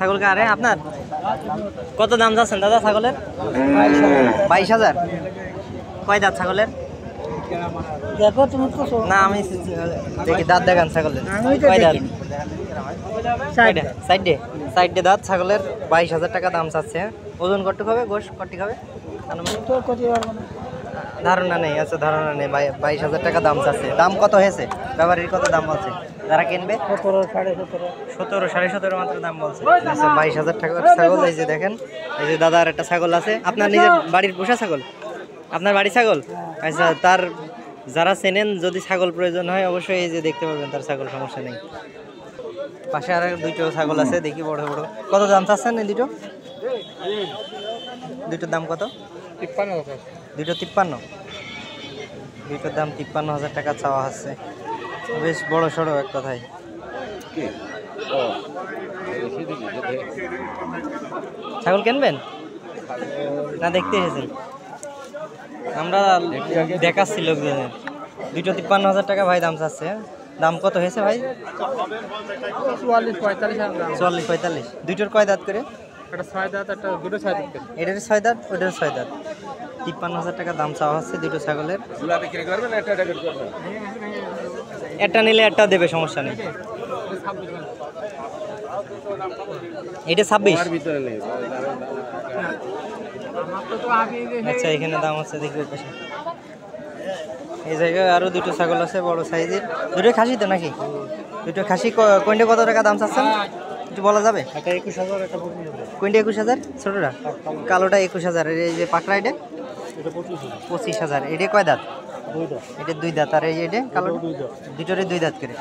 ছাগল কারে আপনার? কত দাম যাচ্ছেন দাদা ছাগলের? 22,000। কয় দাঁত ছাগলের? দেখো তুমি তো না আমি দেখি দাঁত দেখান ছাগলের। কয় দাঁত? সাইডে দাঁত ছাগলের। 22,000 টাকা দাম চাচ্ছে। ওজন কটুক হবে? গোশ কটি হবে? ধারণা নেই। আচ্ছা ধারণা নেই। 22,000 টাকা দাম চাচ্ছে। দাম কত হয়েছে? ব্যাপারীর কত দাম বলছে যারা কিনবে? 17, 17.5 মাত্র দাম বলছে। আচ্ছা 22,000 টাকার ছাগল। এই যে দেখেন, এই যে দাদার একটা ছাগল আছে। আপনার নিজের বাড়ির পোষা ছাগল? আপনার বাড়ির ছাগল? আচ্ছা তার যারা চেনেন, যদি ছাগল প্রয়োজন হয় অবশ্যই এই যে দেখতে পাবেন তার ছাগল, সমস্যা নেই। পাশে আর দুইটো ছাগল আছে, দেখি বড় বড়। কত দাম চাচ্ছেন এই দুটোর দাম কত? 53,000। দুটো 53। দুইটার দাম 53,000 টাকা চাওয়া হচ্ছে। বেশ বড় সড়ো এক কথায়। ছাগল কিনবেন না দেখতে এসেছেন? আমরা দেখাচ্ছি লোকজনের। দুটো 53,000 টাকা ভাই দাম চাচ্ছে। দাম কত হয়েছে ভাই? 44-45। দুইটোর কয় দাঁত করে? একটা 6 দাঁত, একটা দুটো 6 দাঁত। এটার 6 দাঁত, ওটার 6 দাঁত। 53,000 টাকা দাম চাওয়া হচ্ছে দুটো ছাগলের। একটা নিলে একটা দেবে, সমস্যা নেই। এটা 26। আচ্ছা এখানে দাম হচ্ছে, দেখবে পাশে এই জায়গায় আরো দুটো ছাগল আছে বড় সাইজের। দুটো খাসি তো নাকি? দুটো খাসি। কোনটা কত টাকা দাম চাচ্ছেন একটু বলা যাবে? একটা 21,000, একটা 25,000। কোনটা 21,000? ছোটটা কালোটা 21,000। এই যে পাকড়া এটা? এটা 25,000। 25,000। এটা কয় দাঁত? 2 দাঁত। এটা 2 দাঁত। আর এই যে এটা কালো? 2 দাঁত। দুটোরে 2 দাঁত করে।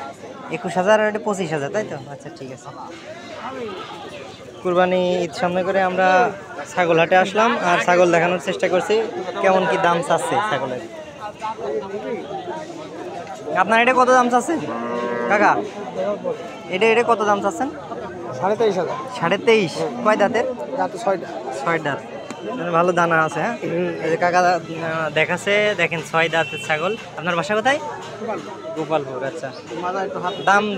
21,000 আর এটা 25,000, তাই তো? আচ্ছা ঠিক আছে। কুরবানি ঈদ সামনে করে আমরা ছাগল হাটে আসলাম আর ছাগল দেখানোর চেষ্টা করছি কেমন কি দাম চাচ্ছে ছাগলের। আপনার এটা কত দাম চাচ্ছেন কাকা? এটা কত দাম চাচ্ছেন? 23,500। 23.5। কয় দাঁতের? দাঁত 6 দাঁত। 6 দাঁত। ভালো দানা আছে। হ্যাঁ এই যে কাকা দেখাচ্ছে, দেখেন 6 দাঁতের ছাগল। আপনার বাসা কোথায়? গোপালপুর। আচ্ছা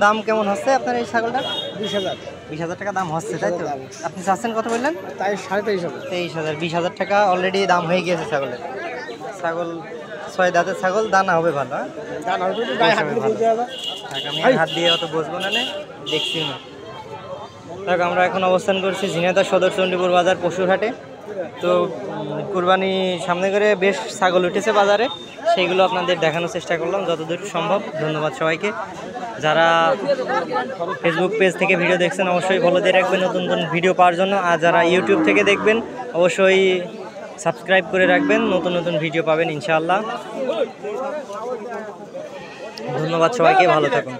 দাম কেমন হচ্ছে আপনার এই ছাগলটা? 20,000। 20,000 টাকা দাম হচ্ছে, তাই তো? আপনি চাচ্ছেন কত বললেন? তাই 23,500। 23,000। 20,000 টাকা অলরেডি দাম হয়ে গিয়েছে ছাগলের। ছাগল 6 দাঁতের ছাগল, দানা হবে ভালো। হ্যাঁ দাঁত হবে তো গায়ে হাত দিয়ে বুঝতে হবে। আমি হাত দিয়ে অত বসবো না, দেখছি না। দেখ আমরা এখন অবস্থান করছি ঝিনাইদহ সদর চণ্ডীপুর বাজার পশুর হাটে। তো কুরবানি সামনে করে বেশ ছাগল উঠেছে বাজারে, সেইগুলো আপনাদের দেখানোর চেষ্টা করলাম যতদূর সম্ভব। ধন্যবাদ সবাইকে। যারা ফেসবুক পেজ থেকে ভিডিও দেখছেন অবশ্যই ফলো দিয়ে রাখবেন নতুন নতুন ভিডিও পাওয়ার জন্য। আর যারা ইউটিউব থেকে দেখবেন অবশ্যই সাবস্ক্রাইব করে রাখবেন, নতুন নতুন ভিডিও পাবেন ইনশাআল্লাহ। ধন্যবাদ সবাইকে, ভালো থাকুন।